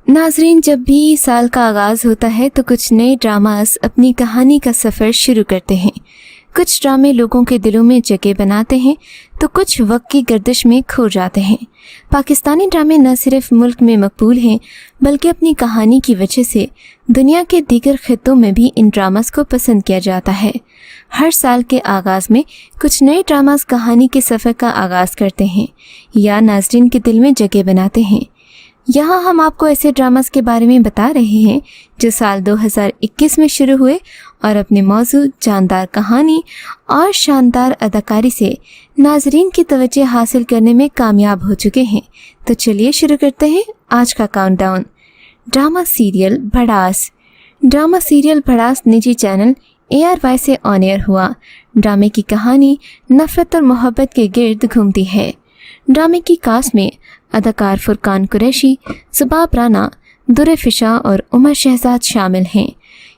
नाजरीन, जब भी साल का आगाज़ होता है तो कुछ नए ड्रामास अपनी कहानी का सफ़र शुरू करते हैं। कुछ ड्रामे लोगों के दिलों में जगह बनाते हैं तो कुछ वक्त की गर्दिश में खो जाते हैं। पाकिस्तानी ड्रामे न सिर्फ मुल्क में मकबूल हैं बल्कि अपनी कहानी की वजह से दुनिया के दीगर खित्तों में भी इन ड्रामास को पसंद किया जाता है। हर साल के आगाज़ में कुछ नए ड्रामास कहानी के सफ़र का आगाज़ करते हैं या नाजरीन के दिल में जगह बनाते हैं। यहाँ हम आपको ऐसे ड्रामास के बारे में बता रहे हैं जो साल 2021 में शुरू हुए और अपने मौजू, जानदार कहानी और शानदार अदाकारी से नाजरीन की तवज्जो हासिल करने में कामयाब हो चुके हैं। तो चलिए शुरू करते हैं आज का काउंटडाउन। ड्रामा सीरियल भड़ास। ड्रामा सीरियल भड़ास निजी चैनल ARY से ऑन एयर हुआ। ड्रामे की कहानी नफ़रत और मोहब्बत के गिर्द घूमती है। ड्रामे की कास्ट में अदाकार फुरकान कुरैशी, ज़ुबाब राना, दुर्र फिशा और उमर शहजाद शामिल हैं।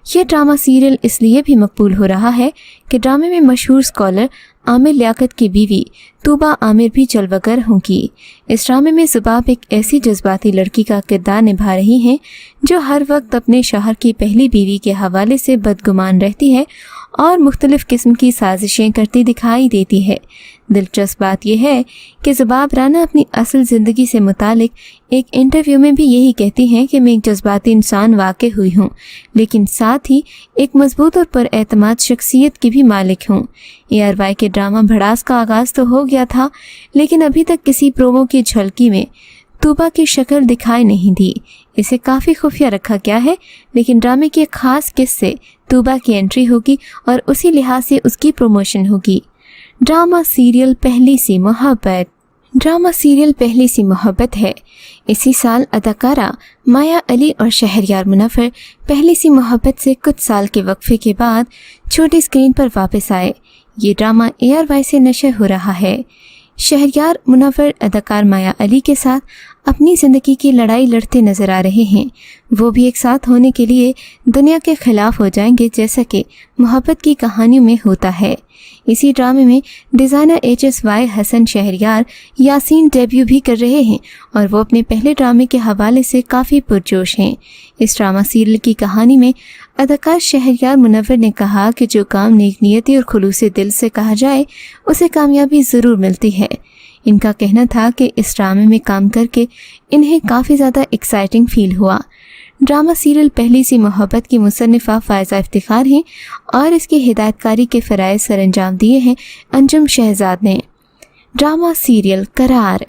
ये ड्रामा सीरियल इसलिए भी मकबूल हो रहा है कि ड्रामे में मशहूर स्कॉलर आमिर लियाकत की बीवी तूबा आमिर भी जलवागर होंगी। इस ड्रामे में ज़ुबाब एक ऐसी जज्बाती लड़की का किरदार निभा रही हैं जो हर वक्त अपने शौहर की पहली बीवी के हवाले से बदगुमान रहती है और मुख्तलिफ़ किस्म की साजिशें करती दिखाई देती है। दिलचस्प बात यह है कि ज़ुबाब राना अपनी असल ज़िंदगी से मुतालिक एक इंटरव्यू में भी यही कहती हैं कि मैं एक जज्बाती इंसान वाक़ई हुई हूँ, लेकिन साथ ही एक मजबूत और पुरएतमाद शख्सियत की भी मालिक हूँ। ARY के ड्रामा भड़ास का आगाज़ तो हो गया था, लेकिन अभी तक किसी प्रोमो की झलकी में तूबा की शक्ल दिखाई नहीं दी। इसे काफ़ी खुफिया रखा गया है, लेकिन ड्रामे के ख़ास किस्से तूबा की एंट्री होगी और उसी लिहाज से उसकी प्रमोशन होगी। ड्रामा सीरियल पहली सी मोहब्बत। ड्रामा सीरियल पहली सी मोहब्बत है। इसी साल अदाकारा माया अली और शहरयार मुनव्वर पहली सी मोहब्बत से कुछ साल के वक्फे के बाद छोटी स्क्रीन पर वापस आए। ये ड्रामा ARY से नशर हो रहा है। शहरयार मुनव्वर अदाकार माया अली के साथ अपनी ज़िंदगी की लड़ाई लड़ते नज़र आ रहे हैं। वो भी एक साथ होने के लिए दुनिया के ख़िलाफ़ हो जाएंगे, जैसा कि मोहब्बत की कहानियों में होता है। इसी ड्रामे में designer HSY Hasan Shehryar Yasin debut भी कर रहे हैं और वो अपने पहले ड्रामे के हवाले से काफ़ी पुरजोश हैं। इस ड्रामा सीरियल की कहानी में अदाकार शहरयार मुनव्वर ने कहा कि जो काम नेक नियती और खुलूसे दिल से कहा जाए उसे कामयाबी ज़रूर मिलती है। इनका कहना था कि इस ड्रामे में काम करके इन्हें काफ़ी ज़्यादा एक्साइटिंग फील हुआ। ड्रामा सीरियल पहली सी मोहब्बत की मुसन्निफ़ा फ़ायज़ा इफ्तिखार हैं और इसकी हिदायतकारी के फ़राइज़ सरअंजाम दिए हैं अंजुम शहजाद ने। ड्रामा सीरियल करार।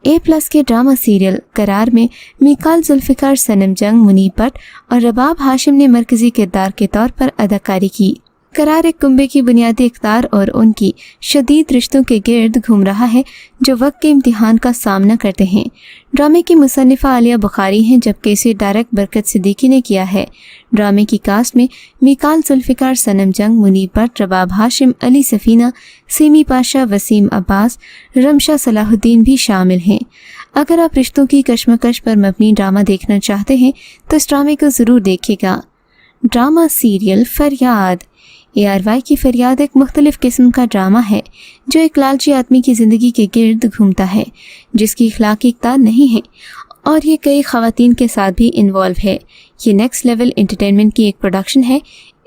A+ के ड्रामा सीरियल करार में मीकाल जुल्फ़िकार, सनम जंग, मुनीब भट्ट और रबाब हाशिम ने मरकज़ी किरदार के तौर पर अदाकारी की। करार एक कुंबे की बुनियादी इक़्तिदार और उनकी शदीद रिश्तों के गिर्द घूम रहा है जो वक्त के इम्तिहान का सामना करते हैं। ड्रामे की मुसन्निफ़ा आलिया बुखारी हैं, जबकि इसे डायरेक्ट बरकत सिद्दीकी ने किया है। ड्रामे की कास्ट में मीकाल जुल्फ़िकार, सनम जंग, मुनीब भट्ट, रबाब हाशिम, अली सफ़ीना, सीमी पाशा, वसीम अब्बास, रमशा सलाहुद्दीन भी शामिल हैं। अगर आप रिश्तों की कशमकश पर मबनी ड्रामा देखना चाहते हैं तो इस ड्रामे को ज़रूर देखिएगा। ड्रामा सीरियल फरियाद। ARY की फरियाद एक मुख्तलिफ किस्म का ड्रामा है जो एक लालची आदमी की ज़िंदगी के गिर्द घूमता है जिसकी इखलाकी इक़्तिदार नहीं है और ये कई ख़वातीन के साथ भी इन्वॉल्व है। ये नेक्स्ट लेवल एंटरटेनमेंट की एक प्रोडक्शन है।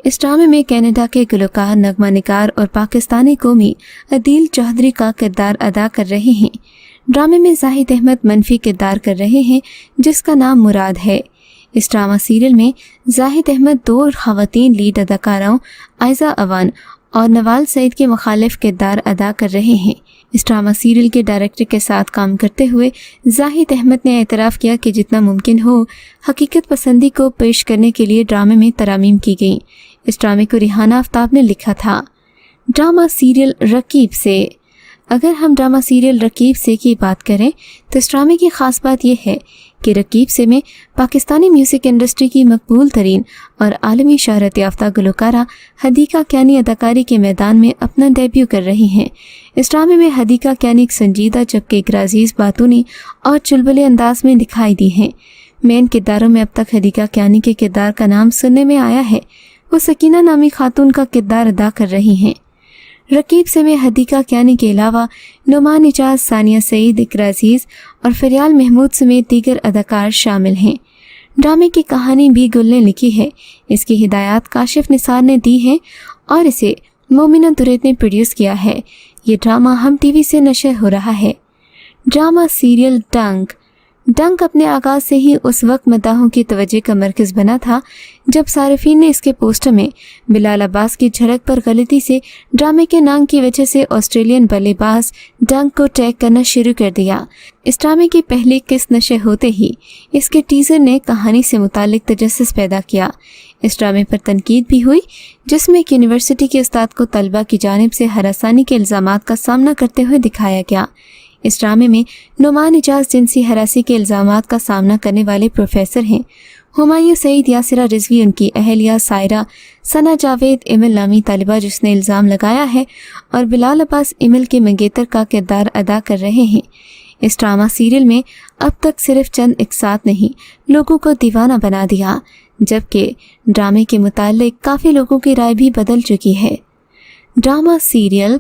इस ड्रामे में कनाडा के गुलकार, नगमा निगार और पाकिस्तानी कौमी अदील चौधरी का किरदार अदा कर रहे हैं। ड्रामे में जाहिद अहमद मनफी किरदार कर रहे हैं जिसका नाम मुराद है। इस ड्रामा सीरियल में जाहिद अहमद दो ख़वातीन लीड अदाकाराओं आयज़ा अवान और नवाल सईद के मुखालिफ किरदार अदा कर रहे हैं। इस ड्रामा सीरियल के डायरेक्टर के साथ काम करते हुए जाहिद अहमद ने एतराफ़ किया कि जितना मुमकिन हो हकीकत पसंदी को पेश करने के लिए ड्रामे में तरमीम की गई। इस ड्रामे को रिहाना आफ्ताब ने लिखा था। ड्रामा सीरियल रकीब से। अगर हम ड्रामा सीरियल रकीब से की बात करें तो इस ड्रामे की ख़ास बात यह है कि रकीब से में पाकिस्तानी म्यूज़िक इंडस्ट्री की मकबूल तरीन और आलमी शहरत याफ्ता गुलकारा हदीका क्यानी अदाकारी के मैदान में अपना डेब्यू कर रही हैं। इस ड्रामे में हदीका क्यानी एक संजीदा जबकि एक राजीज़ बातूनी और चुलबुले अंदाज में दिखाई दी हैं। मेन किरदारों में अब तक हदीका क्यानी के किरदार का नाम सुनने में आया है। वो सकीना नामी खातून का किरदार अदा कर रही हैं। रकीब से में हदीका क्यानी के अलावा नुमान इजाज़, सानिया सईद, इकरा अज़ीज़ और फरियाल महमूद समेत दीगर अदाकार शामिल हैं। ड्रामे की कहानी भी गुल ने लिखी है। इसकी हिदायत काशिफ निसार ने दी है और इसे मोमिना दुरैत ने प्रोड्यूस किया है। ये ड्रामा हम टीवी से नशर हो रहा है। ड्रामा सीरियल डंक अपने आगाज से ही उस वक्त मदाहों की तवज्जो का मरकज़ बना था जब सारिफीन ने इसके पोस्टर में बिलाल अब्बास की झलक पर गलती से ड्रामे के नाम की वजह से ऑस्ट्रेलियन बल्लेबाज डंक को टैग करना शुरू कर दिया। इस ड्रामे की पहली किस्त नशर होते ही इसके टीजर ने कहानी से मुतालिक तजस्सुस पैदा किया। इस ड्रामे पर तनकीद भी हुई जिसमें एक यूनिवर्सिटी के उस्ताद को तलबा की जानिब से हरासानी के इल्ज़ामात का सामना करते हुए दिखाया गया। इस ड्रामे में नुमान इजाज जिनसी हरासी के इल्ज़ामात का सामना करने वाले प्रोफेसर हैं। हुमायूं सईद, यासिरा रिजवी उनकी अहलिया सायरा, सना जावेद इमिल नामी तालिबा जिसने इल्ज़ाम लगाया है और बिलाल अब्बास इमिल के मंगेतर का किरदार अदा कर रहे हैं। इस ड्रामा सीरियल में अब तक सिर्फ चंद इकसात नहीं लोगों को दीवाना बना दिया, जबकि ड्रामे के मुताल्लिक काफ़ी लोगों की राय भी बदल चुकी है। ड्रामा सीरियल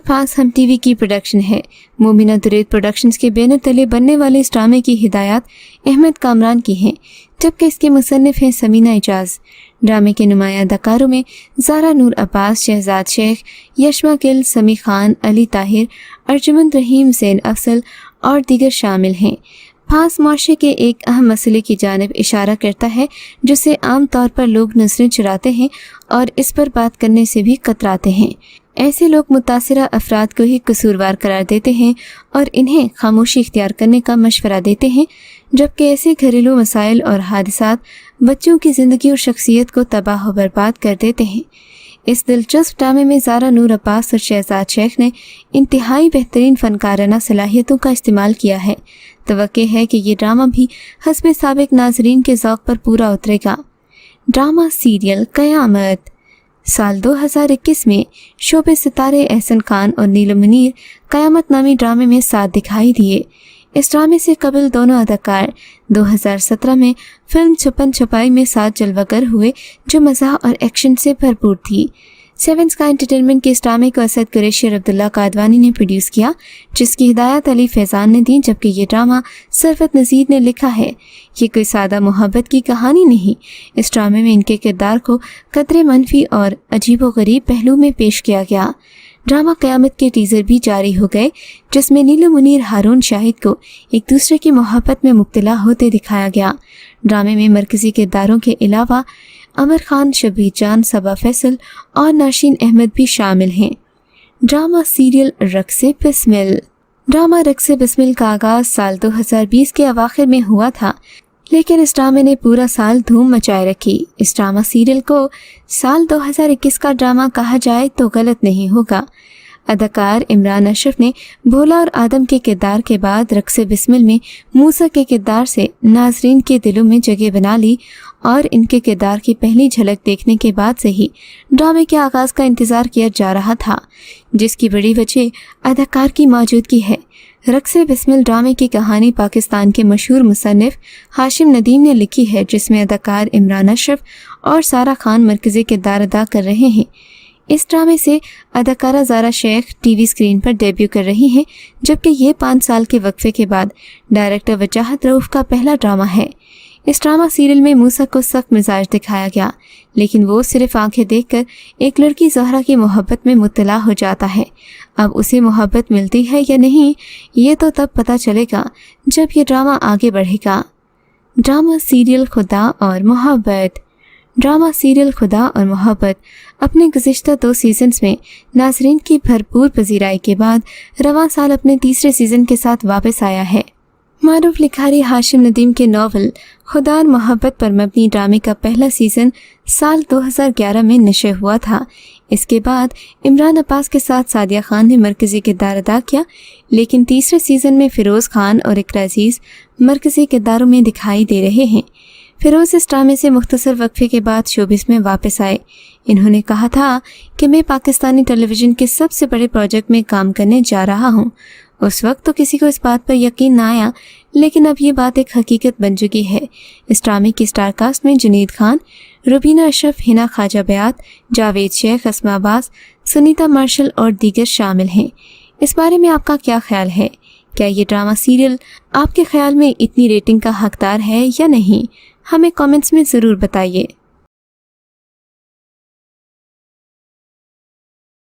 फांस हम टीवी की प्रोडक्शन है। मोमिना दुरैत प्रोडक्शंस के बैनर तले बनने वाले इस ड्रामे की हिदायत अहमद कामरान की है, जबकि इसके मुसन्निफ हैं समीना इजाज। ड्रामे के नुमाया अदाकारों में ज़ारा नूर अब्बास, शहजाद शेख, यशमा गिल, समी खान, अली ताहिर, अर्जुमंद रहीम, ज़ैन अफसल और दीगर शामिल हैं। फांस मुआशरे के एक अहम मसले की जानिब इशारा करता है जिसे आम तौर पर लोग नजरें चुराते हैं और इस पर बात करने से भी कतराते हैं। ऐसे लोग मुतासिरा अफराद को ही कसूरवार करार देते हैं और इन्हें खामोशी इख्तियार करने का मशवरा देते हैं, जबकि ऐसे घरेलू मसाइल और हादसात बच्चों की ज़िंदगी और शख्सियत को तबाह व बर्बाद कर देते हैं। इस दिलचस्प ड्रामे में ज़ारा नूर अब्बास और शहजाद शेख ने इंतहाई बेहतरीन फ़नकाराना सलाहियतों का इस्तेमाल किया है। तवक्के है कि ये ड्रामा भी हस्बे साबिक नाजरीन के ज़ौक़ पर पूरा उतरेगा। ड्रामा सीरियल क़यामत साल 2021 में शोबे सितारे एहसन खान और नीलम मुनीर क़यामत नामी ड्रामे में साथ दिखाई दिए। इस ड्रामे से कबल दोनों अदाकार 2017 में फिल्म छुपन छुपाई में साथ जलवागर हुए जो मज़ाह और एक्शन से भरपूर थी। सेवन स्काई एंटरटेनमेंट के इस ड्रामे को असद कुरैशी और अब्दुल्ला कादवानी ने प्रोड्यूस किया, जिसकी हिदायत अली फैज़ान ने दी, जबकि ये ड्रामा सरफत नज़ीर ने लिखा है। ये कोई सादा मोहब्बत की कहानी नहीं। इस ड्रामे में इनके किरदार को कदरे मनफी और अजीबोगरीब पहलू में पेश किया गया। ड्रामा क़यामत के टीज़र भी जारी हो गए, जिसमें नीलम मुनीर हारून शाहिद को एक दूसरे की मोहब्बत में मुब्तला होते दिखाया गया। ड्रामे में मरकज़ी किरदारों के अलावा अमर खान, शबीर जान, सबा फैसल और नाशीन अहमद भी शामिल हैं। Drama serial Raqse Bismil. Drama Raqse Bismil का आगाज़ साल 2020 के अवाखिर में हुआ था, लेकिन इस ड्रामे ने पूरा साल धूम मचाए रखी। इस ड्रामा सीरियल को साल 2021 का ड्रामा कहा जाए तो गलत नहीं होगा। अदाकार इमरान अशरफ ने भोला और आदम के किरदार के बाद रक्से बिस्मिल में मूसा के किरदार से नाजरीन के दिलों में जगह बना ली और इनके किरदार की पहली झलक देखने के बाद से ही ड्रामे के आगाज़ का इंतज़ार किया जा रहा था, जिसकी बड़ी वजह अदाकार की मौजूदगी है। रक्से बिस्मिल ड्रामे की कहानी पाकिस्तान के मशहूर मुसन्निफ हाशिम नदीम ने लिखी है, जिसमें अदाकार इमरान अशरफ और सारा खान मरकज़ी किरदार अदा कर रहे हैं। इस ड्रामे से अदाकारा ज़ारा शेख टीवी स्क्रीन पर डेब्यू कर रही हैं, जबकि ये 5 साल के वक्फे के बाद डायरेक्टर वजाहत रऊफ़ का पहला ड्रामा है। इस ड्रामा सीरियल में मूसा को सख्त मिजाज दिखाया गया, लेकिन वो सिर्फ आंखें देखकर एक लड़की ज़हरा की मोहब्बत में मुब्तला हो जाता है। अब उसे मोहब्बत मिलती है या नहीं, ये तो तब पता चलेगा जब ये ड्रामा आगे बढ़ेगा। ड्रामा सीरियल खुदा और मोहब्बत। ड्रामा सीरियल खुदा और मोहब्बत अपने गुज़िश्ता 2 सीज़न्स में नाज़रीन की भरपूर पज़ीराई के बाद रवां साल अपने तीसरे सीज़न के साथ वापस आया है। मारूफ लिखारी हाशिम नदीम के नावल खुदा और मोहब्बत पर मबनी ड्रामे का पहला सीज़न साल 2011 में नशर हुआ था। इसके बाद इमरान अब्बास के साथ सादिया खान ने मरकज़ी किरदार अदा किया, लेकिन तीसरे सीज़न में फ़िरोज़ खान और इकरा अज़ीज़ मरकज़ी किरदारों में दिखाई दे रहे हैं। फ़िरोज़ इस ड्रामे से मुख्तसर वक्फे के बाद शोबिस में वापस आए। इन्होंने कहा था कि मैं पाकिस्तानी टेलीविज़न के सबसे बड़े प्रोजेक्ट में काम करने जा रहा हूँ। उस वक्त तो किसी को इस बात पर यकीन ना आया, लेकिन अब ये बात एक हकीकत बन चुकी है। इस ड्रामे की स्टार कास्ट में जुनैद खान, रुबीना अशरफ, हिना ख्वाजा बयात, जावेद शेख, अस्मा अब्बास, सुनीता मार्शल और दीगर शामिल हैं। इस बारे में आपका क्या ख्याल है? کیا یہ ڈرامہ سیریل آپ کے خیال میں اتنی ریٹنگ کا حقدار ہے یا نہیں؟ ہمیں کامنٹس میں ضرور بتائیے۔